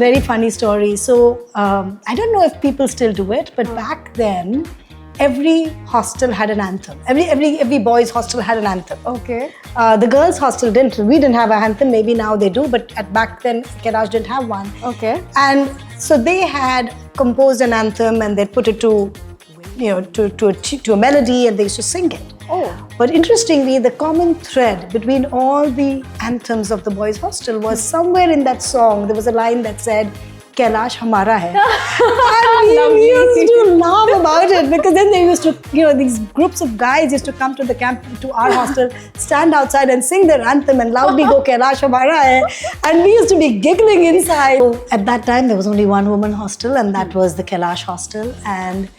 very funny story. So I don't know if people still do it, but back then, every hostel had an anthem. Every boys' hostel had an anthem. Okay. The girls' hostel didn't. We didn't have an anthem. Maybe now they do, but back then, Kailash didn't have one. Okay. And so they had composed an anthem, and they put it to a melody, and they used to sing it. Oh. But interestingly, the common thread between all the anthems of the boys' hostel was somewhere in that song, there was a line that said, Kailash Humara hai. And we used to laugh about it, because then they used to, these groups of guys used to come to the camp, to our hostel, stand outside and sing their anthem and loudly go, Kailash Humara hai. And we used to be giggling inside. So at that time, there was only one woman hostel, and that was the Kailash hostel. And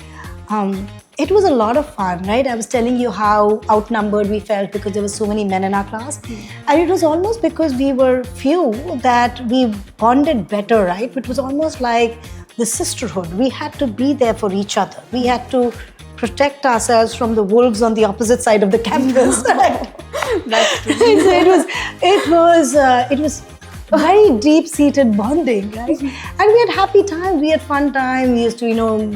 it was a lot of fun, right? I was telling you how outnumbered we felt because there were so many men in our class. And it was almost because we were few that we bonded better, right? It was almost like the sisterhood. We had to be there for each other. We had to protect ourselves from the wolves on the opposite side of the campus. That's true. So it was very deep-seated bonding, right? And we had happy time. We had fun time. We used to,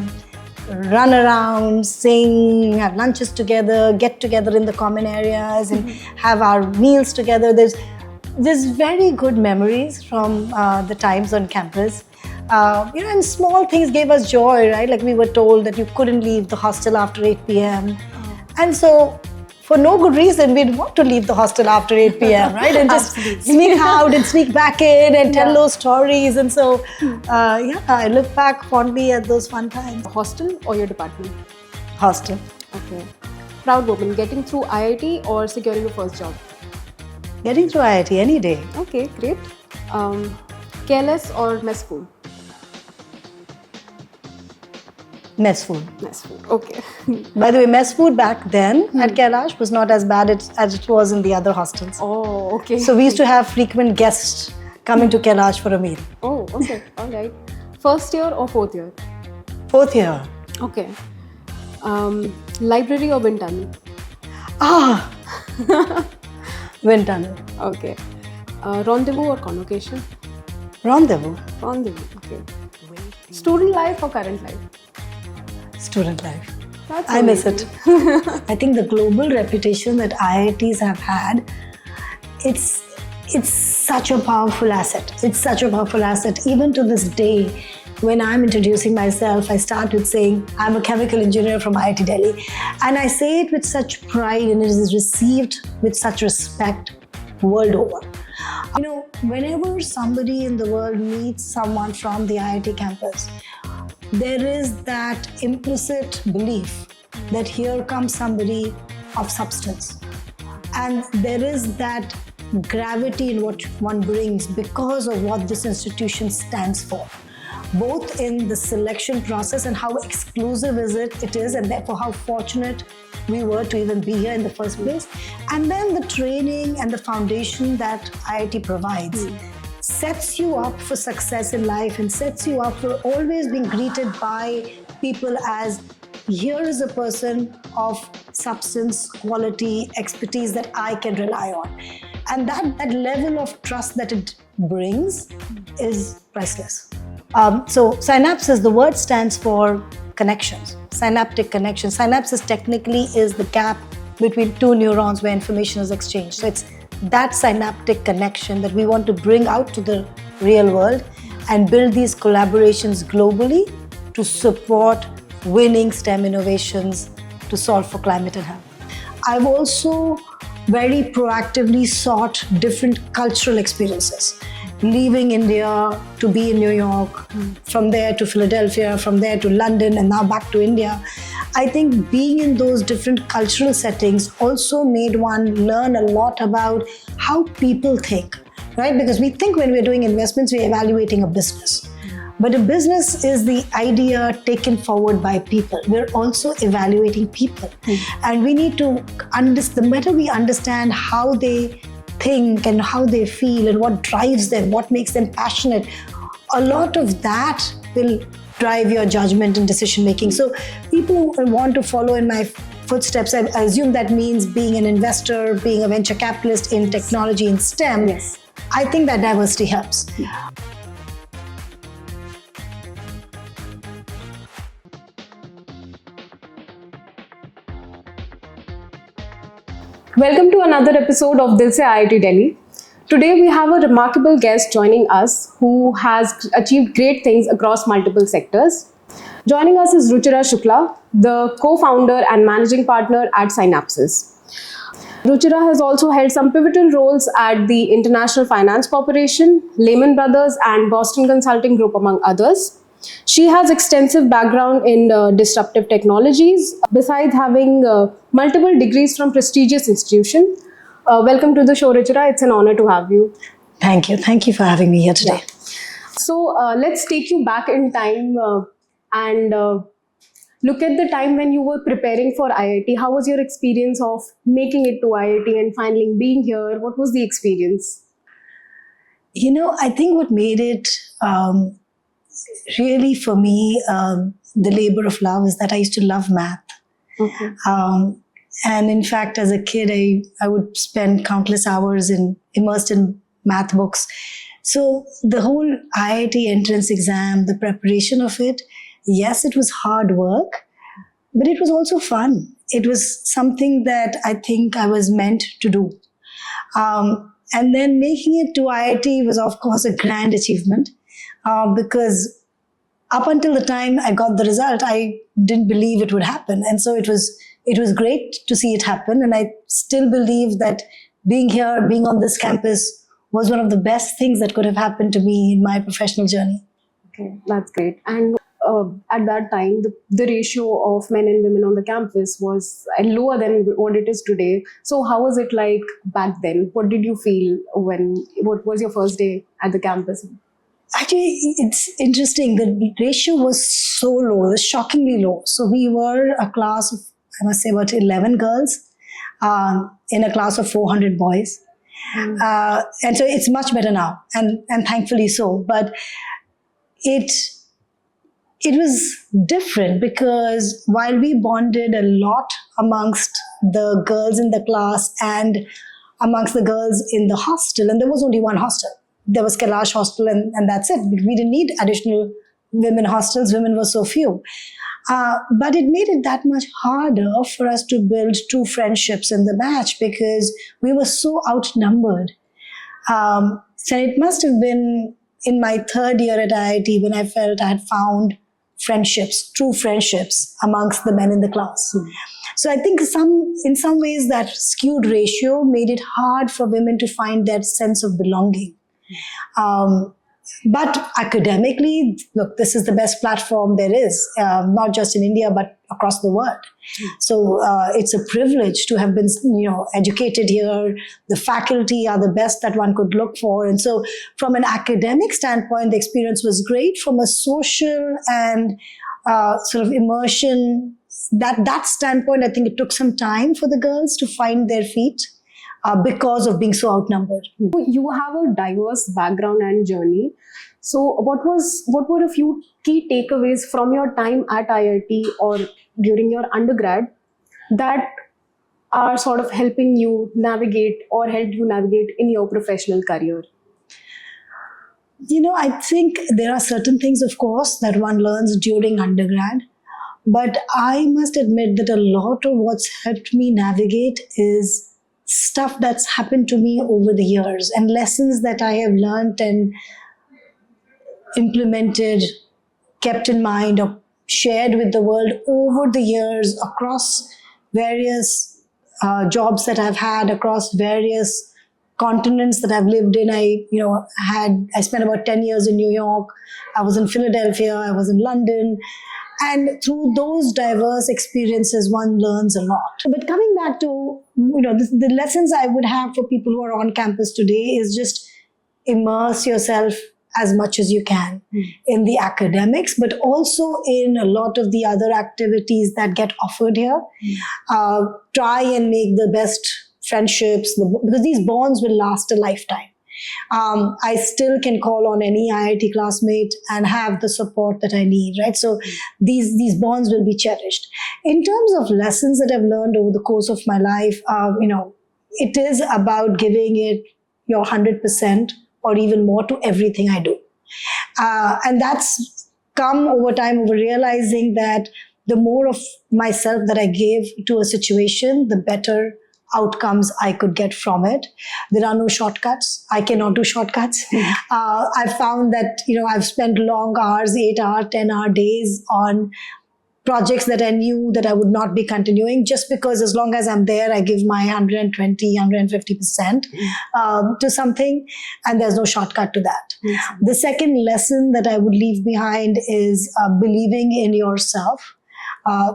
run around, sing, have lunches together, get together in the common areas, and have our meals together. There's very good memories from the times on campus. And small things gave us joy, right? Like we were told that you couldn't leave the hostel after 8 p.m. And so, for no good reason, we'd want to leave the hostel after 8 p.m., right? And just sneak out and sneak back in and tell those stories. And so, I look back fondly at those fun times. Hostel or your department? Hostel. Okay. Proud woman, getting through IIT or securing your first job? Getting through IIT any day. Okay, great. Careless or mess food? Mess food. Mess food, okay. By the way, mess food back then at Kailash was not as bad as it was in the other hostels. Oh, okay. So we used to have frequent guests coming to Kailash for a meal. Oh, okay. All right. First year or fourth year? Fourth year. Okay. Library or wind tunnel? Wind tunnel. Okay. Rendezvous or convocation? Rendezvous. Rendezvous, okay. Student life or current life? Student life. That's I miss amazing. it. I think the global reputation that IITs have had, it's such a powerful asset. It's such a powerful asset. Even to this day, when I'm introducing myself, I start with saying, I'm a chemical engineer from IIT Delhi. And I say it with such pride, and it is received with such respect world over. Whenever somebody in the world meets someone from the IIT campus, there is that implicit belief that here comes somebody of substance. And there is that gravity in what one brings because of what this institution stands for, both in the selection process and how exclusive it is, and therefore how fortunate we were to even be here in the first place. And then the training and the foundation that IIT provides sets you up for success in life and sets you up for always being greeted by people as, here is a person of substance, quality, expertise that I can rely on. And that level of trust that it brings is priceless. So Synapses, the word stands for connections, synaptic connections. Synapses technically is the gap between two neurons where information is exchanged. So it's that synaptic connection that we want to bring out to the real world and build these collaborations globally to support winning STEM innovations to solve for climate and health. I've also very proactively sought different cultural experiences. Leaving India to be in New York, from there to Philadelphia, from there to London, and now back to India. I think being in those different cultural settings also made one learn a lot about how people think, right? Because we think when we're doing investments, we're evaluating a business. But a business is the idea taken forward by people. We're also evaluating people. And we need to understand, the better we understand how they think and how they feel and what drives them, what makes them passionate, a lot of that will drive your judgment and decision making. So people who want to follow in my footsteps, I assume that means being an investor, being a venture capitalist in technology, in STEM. Yes. I think that diversity helps. Welcome to another episode of Dil Se IIT Delhi. Today we have a remarkable guest joining us who has achieved great things across multiple sectors. Joining us is Ruchira Shukla, the co-founder and managing partner at Synapses. Ruchira has also held some pivotal roles at the International Finance Corporation, Lehman Brothers, and Boston Consulting Group, among others. She has extensive background in disruptive technologies, besides having multiple degrees from prestigious institutions. Welcome to the show, Ruchira. It's an honor to have you. Thank you. Thank you for having me here today. So let's take you back in time and look at the time when you were preparing for IIT. How was your experience of making it to IIT and finally being here? What was the experience? I think what made it really for me the labor of love is that I used to love math. Okay. And in fact, as a kid, I would spend countless hours immersed in math books. So the whole IIT entrance exam, the preparation of it, yes, it was hard work, but it was also fun. It was something that I think I was meant to do. And then making it to IIT was, of course, a grand achievement because up until the time I got the result, I didn't believe it would happen. And so it was great to see it happen. And I still believe that being here, being on this campus was one of the best things that could have happened to me in my professional journey. Okay, that's great. And at that time, the ratio of men and women on the campus was lower than what it is today. So how was it like back then? What did you feel what was your first day at the campus? Actually, it's interesting. The ratio was so low, it was shockingly low. So we were a class of, I must say, about 11 girls in a class of 400 boys. And so it's much better now, and thankfully so. But it was different because while we bonded a lot amongst the girls in the class and amongst the girls in the hostel, and there was only one hostel. There was Kailash Hostel, and that's it. We didn't need additional women hostels. Women were so few. But it made it that much harder for us to build true friendships in the batch because we were so outnumbered. So it must have been in my third year at IIT when I felt I had found friendships, true friendships amongst the men in the class. So I think in some ways that skewed ratio made it hard for women to find that sense of belonging. But academically, look, this is the best platform there is, not just in India, but across the world. So it's a privilege to have been, educated here. The faculty are the best that one could look for. And so from an academic standpoint, the experience was great. From a social and sort of immersion, that standpoint, I think it took some time for the girls to find their feet. Because of being so outnumbered. You have a diverse background and journey. So what were a few key takeaways from your time at IIT or during your undergrad that are sort of helping you navigate or helped you navigate in your professional career? I think there are certain things, of course, that one learns during undergrad. But I must admit that a lot of what's helped me navigate is stuff that's happened to me over the years and lessons that I have learned and implemented, kept in mind, or shared with the world over the years across various jobs that I've had, across various continents that I've lived in. I spent about 10 years in New York. I was in Philadelphia. I was in London. And through those diverse experiences, one learns a lot. But coming back to, the lessons I would have for people who are on campus today is just immerse yourself as much as you can in the academics, but also in a lot of the other activities that get offered here. Try and make the best friendships, because these bonds will last a lifetime. I still can call on any IIT classmate and have the support that I need, right? So these bonds will be cherished. In terms of lessons that I've learned over the course of my life, it is about giving it your 100% or even more to everything I do. And that's come over time, over realizing that the more of myself that I give to a situation, the better outcomes I could get from it. There are no shortcuts. I cannot do shortcuts. I found that, I've spent long hours, 8-hour, 10-hour days on projects that I knew that I would not be continuing, just because as long as I'm there, I give my 120, 150% to something, and there's no shortcut to that. Mm-hmm. The second lesson that I would leave behind is believing in yourself.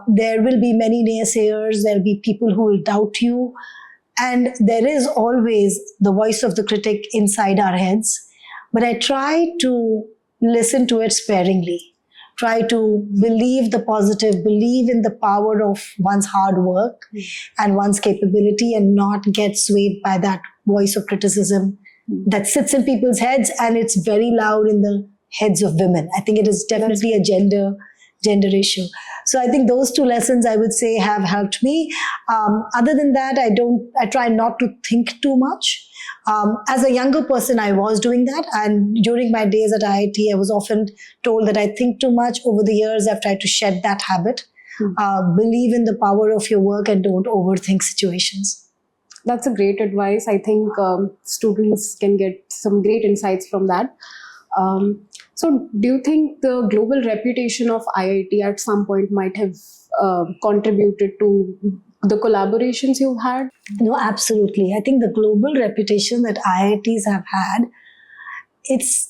There will be many naysayers, there'll be people who will doubt you, and there is always the voice of the critic inside our heads. But I try to listen to it sparingly. Try to believe the positive, believe in the power of one's hard work and one's capability, and not get swayed by that voice of criticism that sits in people's heads, and it's very loud in the heads of women. I think it is definitely a gender issue. So I think those two lessons, I would say, have helped me. Other than that, I try not to think too much. As a younger person, I was doing that. And during my days at IIT, I was often told that I think too much. Over the years, I've tried to shed that habit. Believe in the power of your work and don't overthink situations. That's a great advice. I think students can get some great insights from that. So do you think the global reputation of IIT at some point might have contributed to the collaborations you've had? No, absolutely. I think the global reputation that IITs have had, it's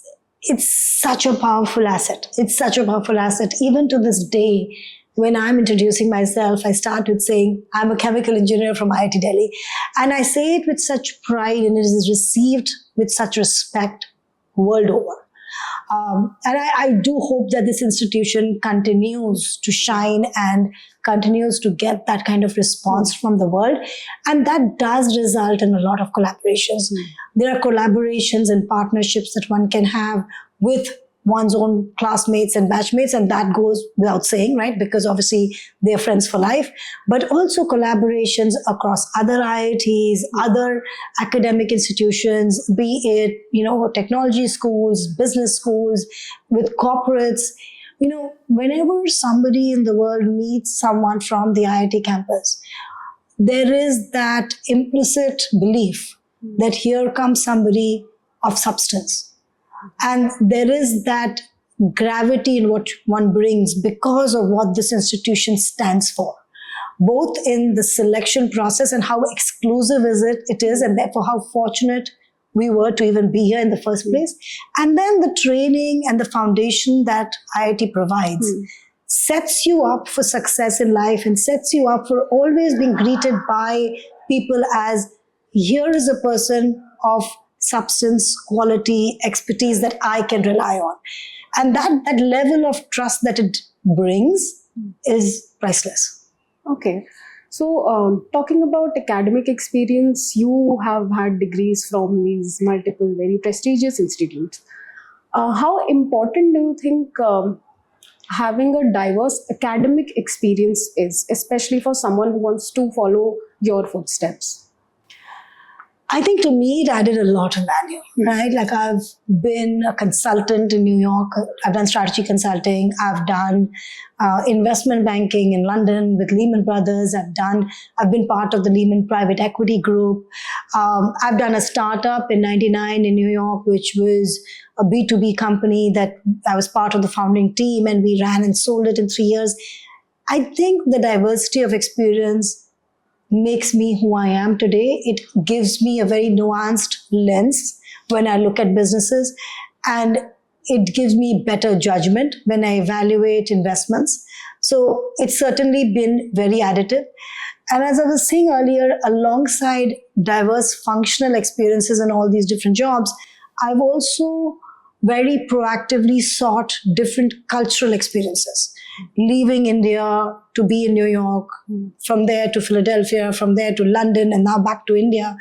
such a powerful asset. It's such a powerful asset. Even to this day, when I'm introducing myself, I start with saying, I'm a chemical engineer from IIT Delhi. And I say it with such pride, and it is received with such respect world over. And I do hope that this institution continues to shine and continues to get that kind of response from the world. And that does result in a lot of collaborations. There are collaborations and partnerships that one can have with one's own classmates and batchmates, and that goes without saying, right? Because obviously they're friends for life, but also collaborations across other IITs, other academic institutions, be it, technology schools, business schools, with corporates. Whenever somebody in the world meets someone from the IIT campus, there is that implicit belief that here comes somebody of substance. And there is that gravity in what one brings because of what this institution stands for, both in the selection process and how exclusive it is, and therefore how fortunate we were to even be here in the first place. And then the training and the foundation that IIT provides sets you up for success in life and sets you up for always being greeted by people as, here is a person of substance, quality, expertise that I can rely on. And that level of trust that it brings is priceless. Okay. So talking about academic experience, you have had degrees from these multiple very prestigious institutes. How important do you think having a diverse academic experience is, especially for someone who wants to follow your footsteps? I think to me, it added a lot of value, right? Like, I've been a consultant in New York. I've done strategy consulting. I've done investment banking in London with Lehman Brothers. I've been part of the Lehman Private Equity Group. I've done a startup in 99 in New York, which was a B2B company that I was part of the founding team, and we ran and sold it in 3 years. I think the diversity of experience makes me who I am today. It gives me a very nuanced lens when I look at businesses, and it gives me better judgment when I evaluate investments. So it's certainly been very additive. And as I was saying earlier, alongside diverse functional experiences in all these different jobs, I've also very proactively sought different cultural experiences. Leaving India to be in New York, from there to Philadelphia, from there to London, and now back to India.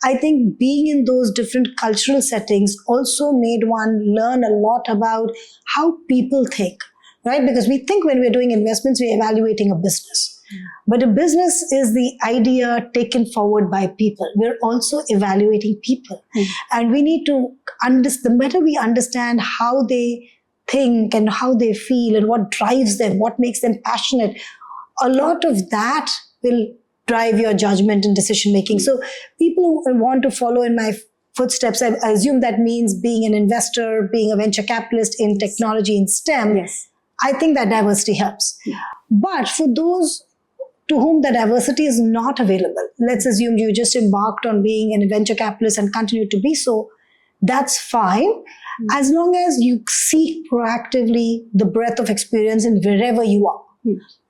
I think being in those different cultural settings also made one learn a lot about how people think, right? Because we think when we're doing investments, we're evaluating a business. But a business is the idea taken forward by people. We're also evaluating people. And we need to understand, the better we understand how they think and how they feel and what drives them, what makes them passionate, a lot of that will drive your judgment and decision making. So people who want to follow in my footsteps, I assume that means being an investor, being a venture capitalist in technology, in STEM. Yes. I think that diversity helps. But for those to whom the diversity is not available, let's assume you just embarked on being a venture capitalist and continue to be so, that's fine, as long as you seek proactively the breadth of experience in wherever you are.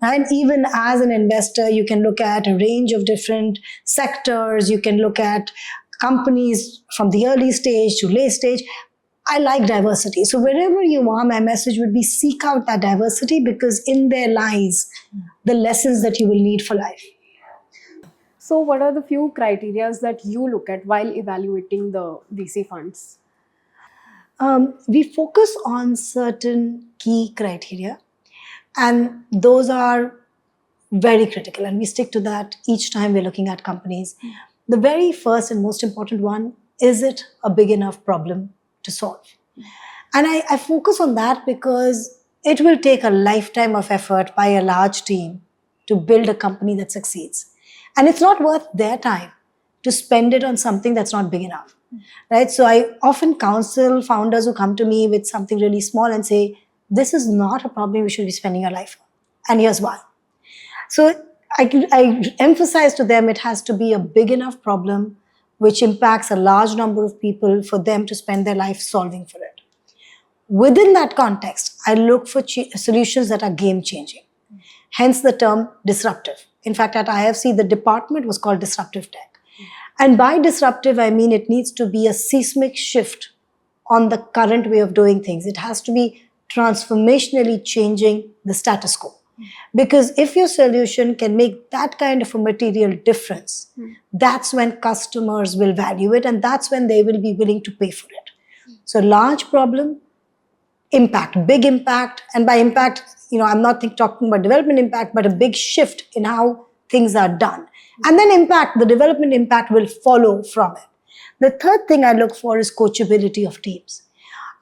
And even as an investor, you can look at a range of different sectors. You can look at companies from the early stage to late stage. I like diversity. So wherever you are, my message would be seek out that diversity, because in there lies the lessons that you will need for life. So what are the few criteria that you look at while evaluating the VC funds? We focus on certain key criteria, and those are very critical, and we stick to that each time we're looking at companies. The very first and most important one, is it a big enough problem to solve? And I focus on that because it will take a lifetime of effort by a large team to build a company that succeeds. And it's not worth their time to spend it on something that's not big enough, right? So I often counsel founders who come to me with something really small and say, this is not a problem you should be spending your life on. And here's why. So I emphasize to them it has to be a big enough problem which impacts a large number of people for them to spend their life solving for it. Within that context, I look for solutions that are game-changing. Hence the term disruptive. In fact, at IFC, the department was called disruptive tech. And by disruptive, I mean it needs to be a seismic shift on the current way of doing things. It has to be transformationally changing the status quo. Because if your solution can make that kind of a material difference, that's when customers will value it, and that's when they will be willing to pay for it. So large problem, impact, big impact, and by impact, I'm not talking about development impact, but a big shift in how things are done. And then impact, the development impact will follow from it. The third thing I look for is coachability of teams.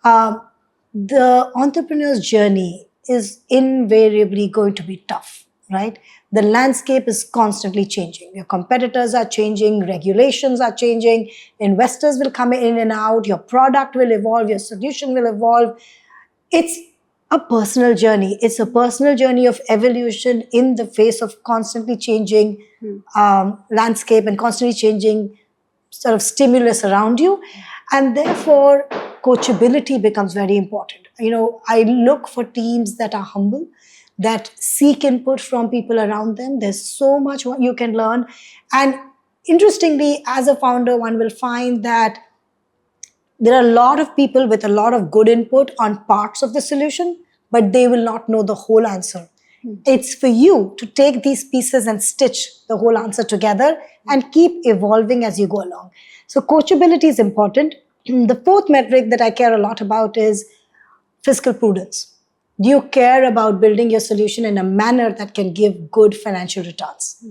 The entrepreneur's journey is invariably going to be tough, right? The landscape is constantly changing. Your competitors are changing, regulations are changing, investors will come in and out, your product will evolve, your solution will evolve. It's a personal journey. It's a personal journey of evolution in the face of constantly changing landscape and constantly changing sort of stimulus around you. And therefore, coachability becomes very important. I look for teams that are humble, that seek input from people around them. There's so much you can learn. And interestingly, as a founder, one will find that there are a lot of people with a lot of good input on parts of the solution, but they will not know the whole answer. It's for you to take these pieces and stitch the whole answer together and keep evolving as you go along. So coachability is important. The fourth metric that I care a lot about is fiscal prudence. Do you care about building your solution in a manner that can give good financial returns?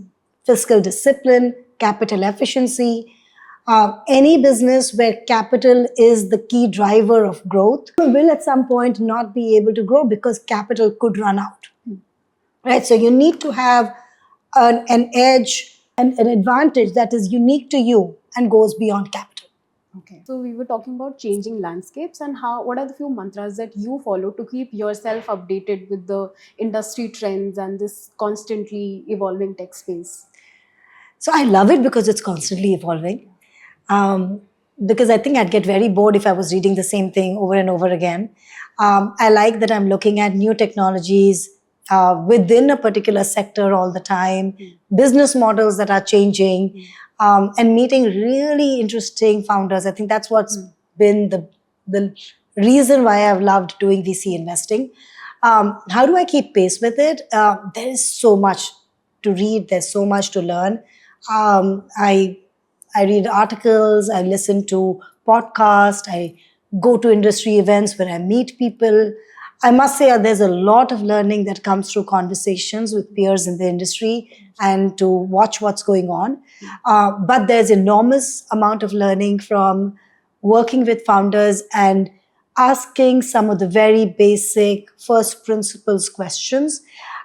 Fiscal discipline, capital efficiency. Any business where capital is the key driver of growth will at some point not be able to grow because capital could run out. Right? So you need to have an edge and an advantage that is unique to you and goes beyond capital. Okay. So we were talking about changing landscapes and what are the few mantras that you follow to keep yourself updated with the industry trends and this constantly evolving tech space? So I love it because it's constantly evolving. Because I think I'd get very bored if I was reading the same thing over and over again. I like that I'm looking at new technologies within a particular sector all the time, business models that are changing, and meeting really interesting founders. I think that's what's been the reason why I've loved doing VC investing. How do I keep pace with it? There is so much to read. There's so much to learn. I read articles. I listen to podcasts. I go to industry events where I meet people. I must say there's a lot of learning that comes through conversations with peers in the industry and to watch what's going on. But there's enormous amount of learning from working with founders and asking some of the very basic first principles questions.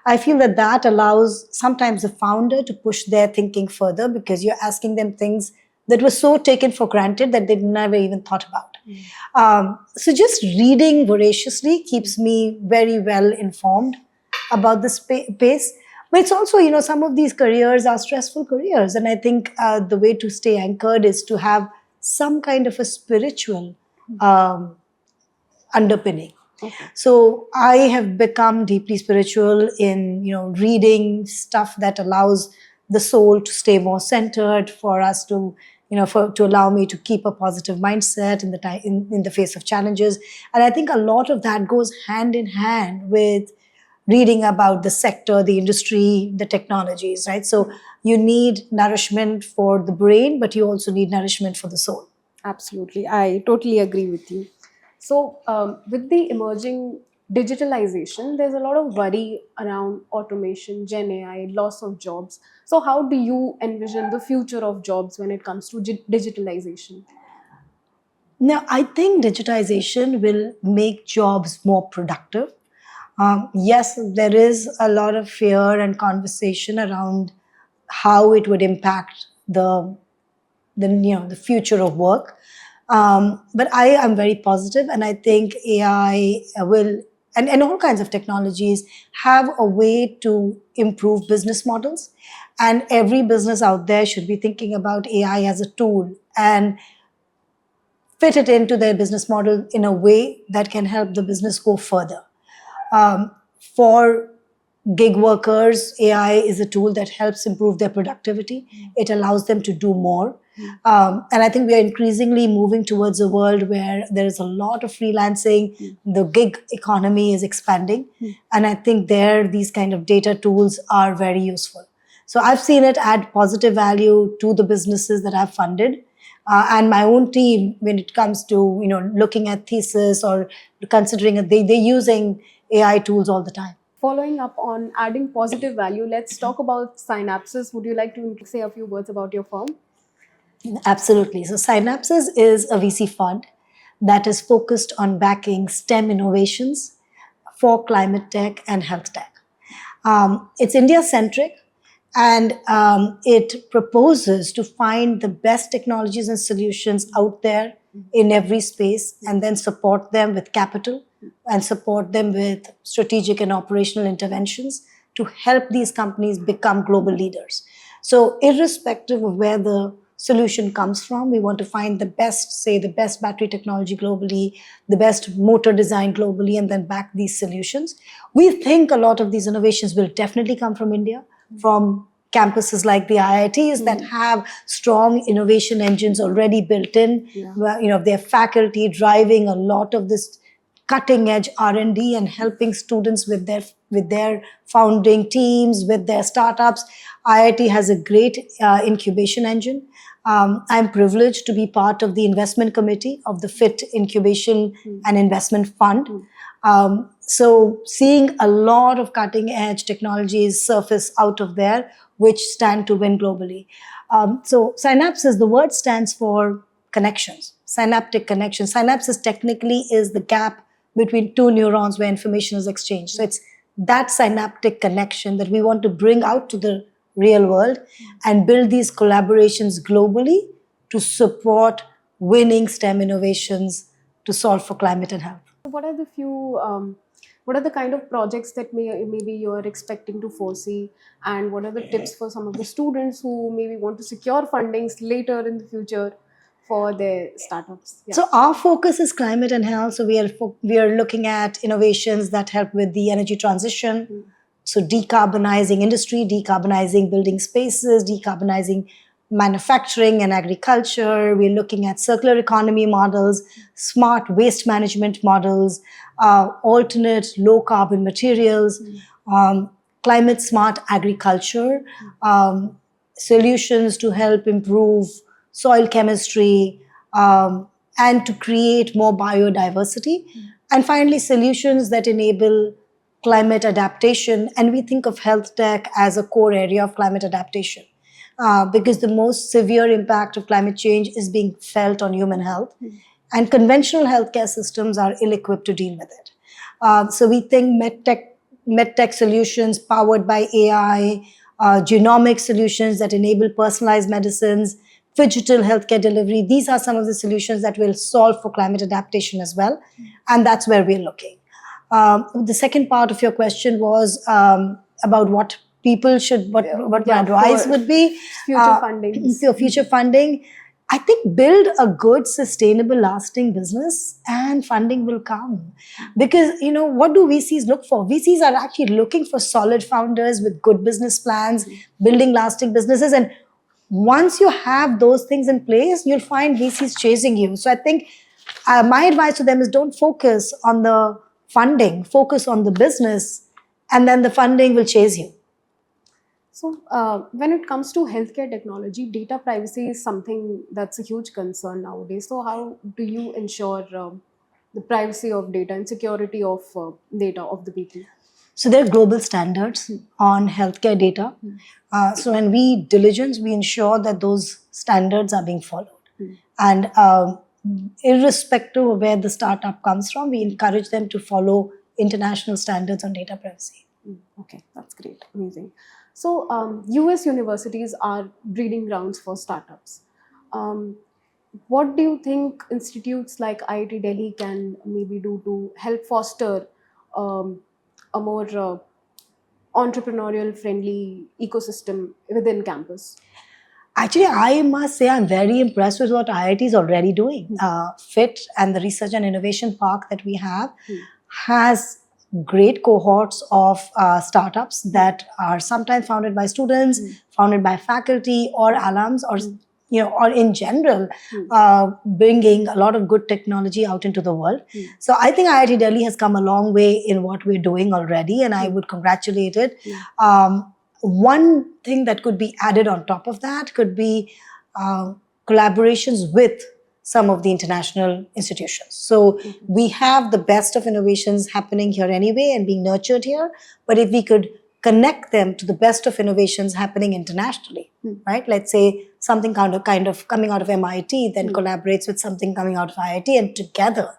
I feel that that allows sometimes the founder to push their thinking further, because you're asking them things that were so taken for granted that they never even thought about. So just reading voraciously keeps me very well informed about the space. But it's also, some of these careers are stressful careers. And I think the way to stay anchored is to have some kind of a spiritual underpinning. Okay. So I have become deeply spiritual in, reading stuff that allows the soul to stay more centered, for us to, to allow me to keep a positive mindset in the time, in the face of challenges. And I think a lot of that goes hand in hand with reading about the sector, the industry, the technologies, right? So you need nourishment for the brain, but you also need nourishment for the soul. Absolutely. I totally agree with you. So, with the emerging digitalization, there's a lot of worry around automation, Gen AI, loss of jobs. So, how do you envision the future of jobs when it comes to digitalization? Now, I think digitization will make jobs more productive. Yes, there is a lot of fear and conversation around how it would impact the future of work. But I am very positive, and I think AI will, and all kinds of technologies have a way to improve business models. And every business out there should be thinking about AI as a tool and fit it into their business model in a way that can help the business go further. For gig workers, AI is a tool that helps improve their productivity. It allows them to do more. And I think we are increasingly moving towards a world where there is a lot of freelancing. The gig economy is expanding. And I think there, these kind of data tools are very useful. So I've seen it add positive value to the businesses that I've funded. And my own team, when it comes to looking at thesis or considering it, they're using AI tools all the time. Following up on adding positive value, let's talk about Synapses. Would you like to say a few words about your firm? Absolutely. So Synapses is a VC fund that is focused on backing STEM innovations for climate tech and health tech. It's India-centric, and it proposes to find the best technologies and solutions out there in every space, and then support them with capital and support them with strategic and operational interventions to help these companies become global leaders. So irrespective of where the solution comes from, we want to find the best, say the best battery technology globally, the best motor design globally, and then back these solutions. We think a lot of these innovations will definitely come from India, from campuses like the IITs that have strong innovation engines already built in. Their faculty driving a lot of this cutting edge R&D and helping students with their founding teams, with their startups. IIT has a great incubation engine. I'm privileged to be part of the investment committee of the FIT Incubation and Investment Fund. So seeing a lot of cutting edge technologies surface out of there, which stand to win globally. So Synapses, the word stands for connections, synaptic connections. Synapses technically is the gap between two neurons where information is exchanged. So it's that synaptic connection that we want to bring out to the real world and build these collaborations globally to support winning STEM innovations to solve for climate and health. What are the what are the kind of projects that maybe you are expecting to foresee, and what are the tips for some of the students who maybe want to secure fundings later in the future for their startups? Yeah. So our focus is climate and health. So we are looking at innovations that help with the energy transition. So decarbonizing industry, decarbonizing building spaces, decarbonizing manufacturing and agriculture. We're looking at circular economy models, smart waste management models, alternate low carbon materials, climate smart agriculture, solutions to help improve soil chemistry, and to create more biodiversity. And finally, solutions that enable climate adaptation. And we think of health tech as a core area of climate adaptation. Because the most severe impact of climate change is being felt on human health. And conventional healthcare systems are ill-equipped to deal with it. So we think medtech medtech solutions powered by AI, genomic solutions that enable personalized medicines, digital healthcare delivery. These are some of the solutions that will solve for climate adaptation as well. And that's where we're looking. The second part of your question was about what people should, what my advice would be. Future funding. Future funding. I think build a good, sustainable, lasting business and funding will come. Because, what do VCs look for? VCs are actually looking for solid founders with good business plans, building lasting businesses. And once you have those things in place, you'll find VCs chasing you. So I think my advice to them is don't focus on the funding, focus on the business, and then the funding will chase you. So, when it comes to healthcare technology, data privacy is something that's a huge concern nowadays. So, how do you ensure the privacy of data and security of data of the people? So, there are global standards on healthcare data. So, when we diligence, we ensure that those standards are being followed. And irrespective of where the startup comes from, we encourage them to follow international standards on data privacy. Okay, that's great. Amazing. So, US universities are breeding grounds for startups. What do you think institutes like IIT Delhi can maybe do to help foster a more entrepreneurial friendly ecosystem within campus? Actually, I must say I'm very impressed with what IIT is already doing. FIT and the Research and Innovation Park that we have has great cohorts of startups that are sometimes founded by students, founded by faculty or alums, or in general, bringing a lot of good technology out into the world. So I think IIT Delhi has come a long way in what we're doing already, and I would congratulate it. One thing that could be added on top of that could be collaborations with some of the international institutions. So we have the best of innovations happening here anyway and being nurtured here. But if we could connect them to the best of innovations happening internationally, right? Let's say something kind of coming out of MIT then collaborates with something coming out of IIT, and together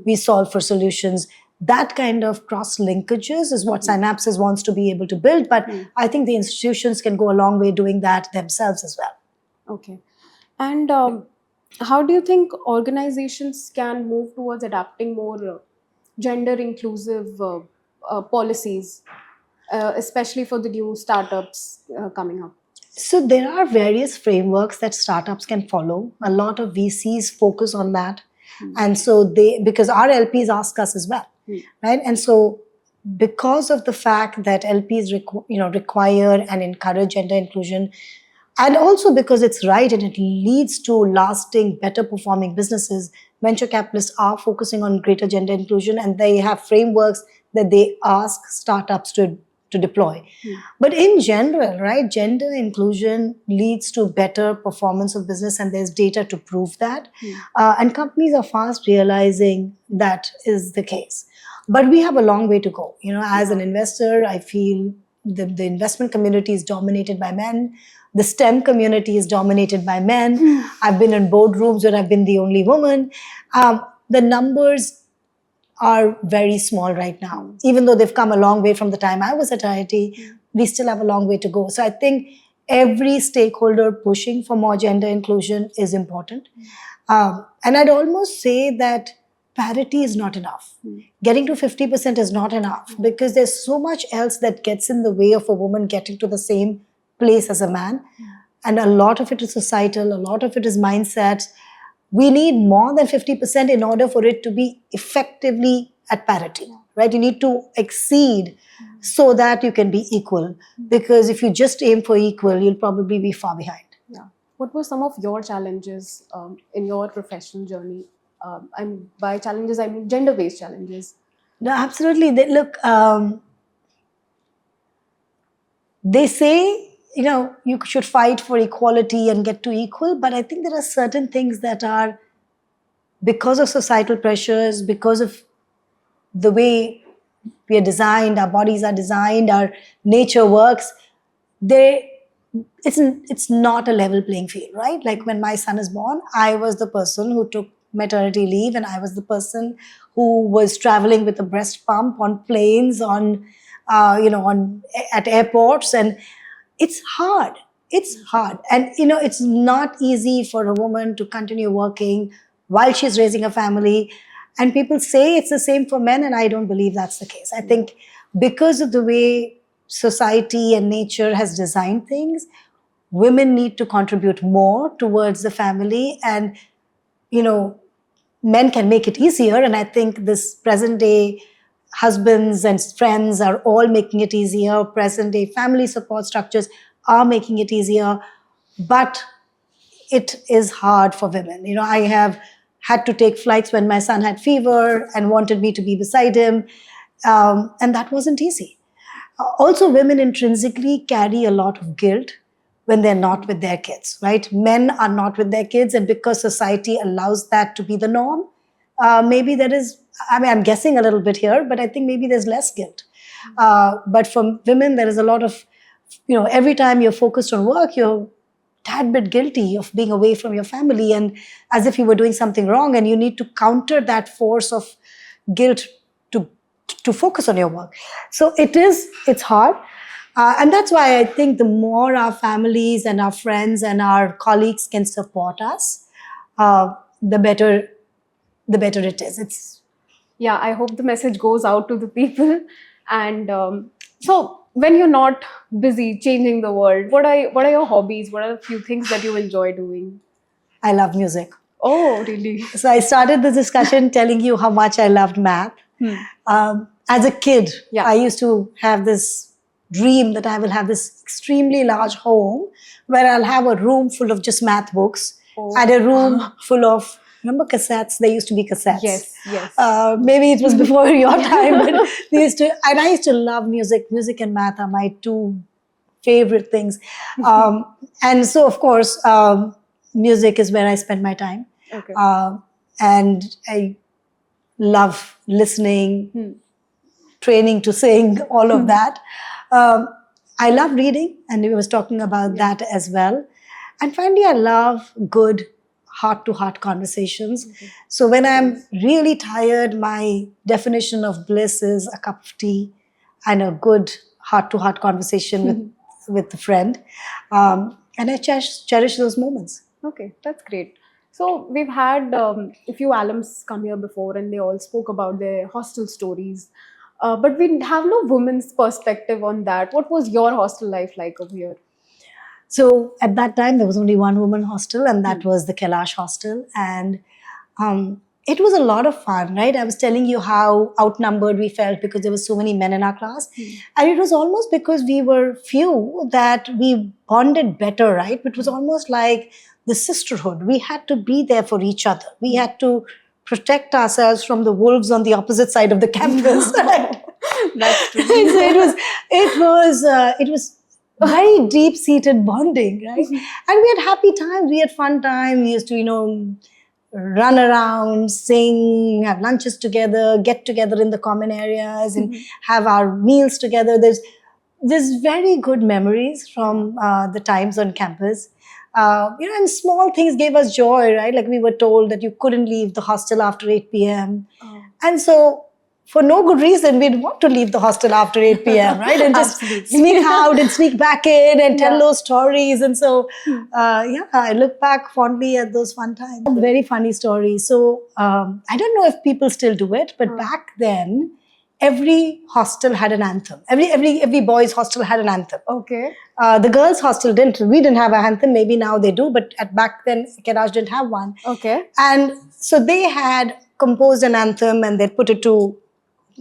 we solve for solutions. That kind of cross linkages is what Synapses wants to be able to build. But I think the institutions can go a long way doing that themselves as well. Okay. And how do you think organizations can move towards adapting more gender inclusive policies, especially for the new startups coming up? So there are various frameworks that startups can follow. A lot of VCs focus on that. And so because our LPs ask us as well, right? And so because of the fact that LPs require and encourage gender inclusion, and also because it's right and it leads to lasting, better performing businesses, venture capitalists are focusing on greater gender inclusion, and they have frameworks that they ask startups to deploy. But in general, right, gender inclusion leads to better performance of business, and there's data to prove that. And companies are fast realizing that is the case. But we have a long way to go. As an investor, I feel the investment community is dominated by men. The STEM community is dominated by men. I've been in boardrooms where I've been the only woman. The numbers are very small right now. Even though they've come a long way from the time I was at IIT, we still have a long way to go. So I think every stakeholder pushing for more gender inclusion is important. And I'd almost say that parity is not enough. Getting to 50% is not enough, because there's so much else that gets in the way of a woman getting to the same place as a man. And a lot of it is societal, a lot of it is mindset. We need more than 50% in order for it to be effectively at parity, right? You need to exceed so that you can be equal. Because if you just aim for equal, you'll probably be far behind. Yeah. What were some of your challenges in your professional journey? And by challenges, I mean gender-based challenges. No, absolutely. They say, you should fight for equality and get to equal. But I think there are certain things that are, because of societal pressures, because of the way we are designed, our bodies are designed, our nature works, it's not a level playing field, right? Like when my son is born, I was the person who took maternity leave, and I was the person who was traveling with a breast pump on planes, on at airports, and it's hard. It's hard, and it's not easy for a woman to continue working while she's raising a family. And people say it's the same for men, and I don't believe that's the case. I think because of the way society and nature has designed things, women need to contribute more towards the family, and men can make it easier. And I think this present day husbands and friends are all making it easier. Present day family support structures are making it easier, but it is hard for women. I have had to take flights when my son had fever and wanted me to be beside him, and that wasn't easy. Also, women intrinsically carry a lot of guilt when they're not with their kids, right? Men are not with their kids, and because society allows that to be the norm, maybe there is, I'm guessing a little bit here, but I think maybe there's less guilt. But for women, there is a lot of, every time you're focused on work, you're tad bit guilty of being away from your family, and as if you were doing something wrong, and you need to counter that force of guilt to focus on your work. So it's hard. And that's why I think the more our families and our friends and our colleagues can support us, the better it is. I hope the message goes out to the people. And so when you're not busy changing the world, what are your hobbies? What are the few things that you enjoy doing? I love music. Oh, really? So I started the discussion telling you how much I loved math. As a kid, I used to have this dream that I will have this extremely large home where I'll have a room full of just math books and a room full of, remember cassettes? There used to be cassettes. Yes. Maybe it was before your time, but I used to love music. Music and math are my two favorite things. And so, of course, music is where I spend my time. Okay. And I love listening, training to sing, all of that. I love reading, and we was talking about that as well. And finally, I love good heart-to-heart conversations. Okay. So when I'm really tired, my definition of bliss is a cup of tea and a good heart-to-heart conversation with a friend. And I cherish those moments. Okay, that's great. So we've had a few alums come here before, and they all spoke about their hostel stories. But we have no women's perspective on that. What was your hostel life like over here? So at that time, there was only one woman hostel, and that was the Kailash hostel. And it was a lot of fun, right? I was telling you how outnumbered we felt because there were so many men in our class. And it was almost because we were few that we bonded better, right? It was almost like the sisterhood. We had to be there for each other. We had to protect ourselves from the wolves on the opposite side of the campus. That's true. So it was very deep-seated bonding, right? And we had happy times. We had fun times. We used to, run around, sing, have lunches together, get together in the common areas, and have our meals together. There's very good memories from the times on campus. And small things gave us joy, right? Like we were told that you couldn't leave the hostel after 8 p.m. And so for no good reason, we'd want to leave the hostel after 8 p.m., right? And just sneak out and sneak back in and tell those stories. And so, I look back fondly at those fun times. A very funny story. So I don't know if people still do it, but back then, every hostel had an anthem. Every boys' hostel had an anthem. Okay. The girls' hostel didn't. We didn't have an anthem. Maybe now they do, but back then, Kailash didn't have one. Okay. And so they had composed an anthem, and they put it to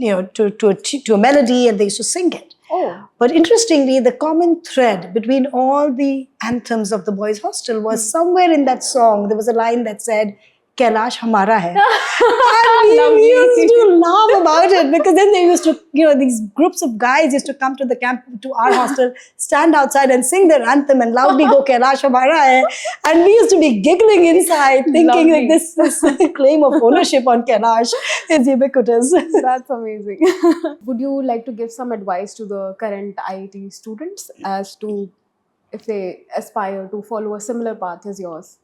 a melody, and they used to sing it. Oh. But interestingly, the common thread between all the anthems of the boys' hostel was somewhere in that song, there was a line that said, Kailash Humara hai. And we used to laugh about it, because then they used to, these groups of guys used to come to the camp, to our hostel, stand outside and sing their anthem and loudly go Kailash Humara hai. And we used to be giggling inside, thinking like this claim of ownership on Kailash is ubiquitous. That's amazing. Would you like to give some advice to the current IIT students as to if they aspire to follow a similar path as yours?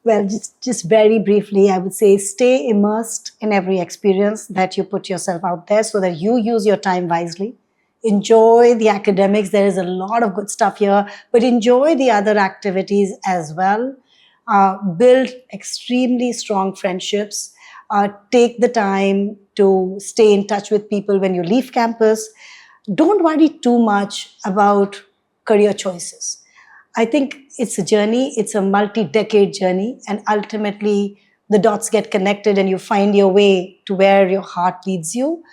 Well, just very briefly, I would say stay immersed in every experience that you put yourself out there, so that you use your time wisely. Enjoy the academics. There is a lot of good stuff here, but enjoy the other activities as well. Build extremely strong friendships. Take the time to stay in touch with people when you leave campus. Don't worry too much about career choices. I think it's a journey, it's a multi decade journey, and ultimately the dots get connected and you find your way to where your heart leads you.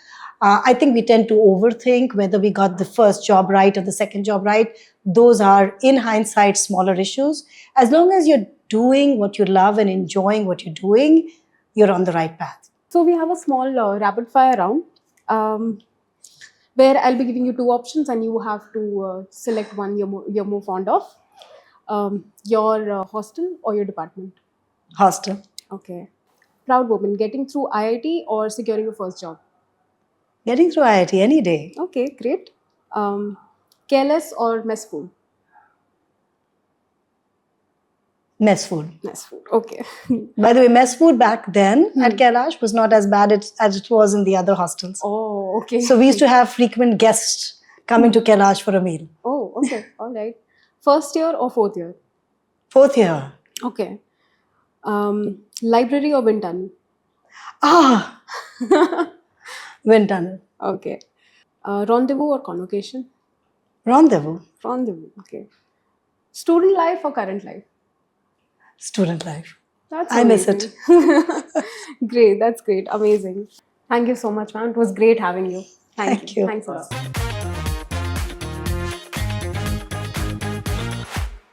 I think we tend to overthink whether we got the first job right or the second job right. Those are, in hindsight, smaller issues. As long as you're doing what you love and enjoying what you're doing, you're on the right path. So we have a small rapid fire round where I'll be giving you two options and you have to select one you're more fond of. Your hostel or your department? Hostel. Okay. Proud woman, getting through IIT or securing your first job? Getting through IIT any day. Okay, great. Careless or mess food? Mess food. Mess food, okay. By the way, mess food back then at Kailash was not as bad as it was in the other hostels. Oh, okay. So we used to have frequent guests coming to Kailash for a meal. Oh, okay, all right. First year or fourth year? Fourth year. Okay. Library or wind tunnel? Ah, wind tunnel. Okay. Rendezvous or convocation? Rendezvous. Rendezvous, okay. Student life or current life? Student life. That's I miss amazing. it. Great, that's great, amazing. Thank you so much, ma'am. It was great having you. Thank you. Thanks a lot.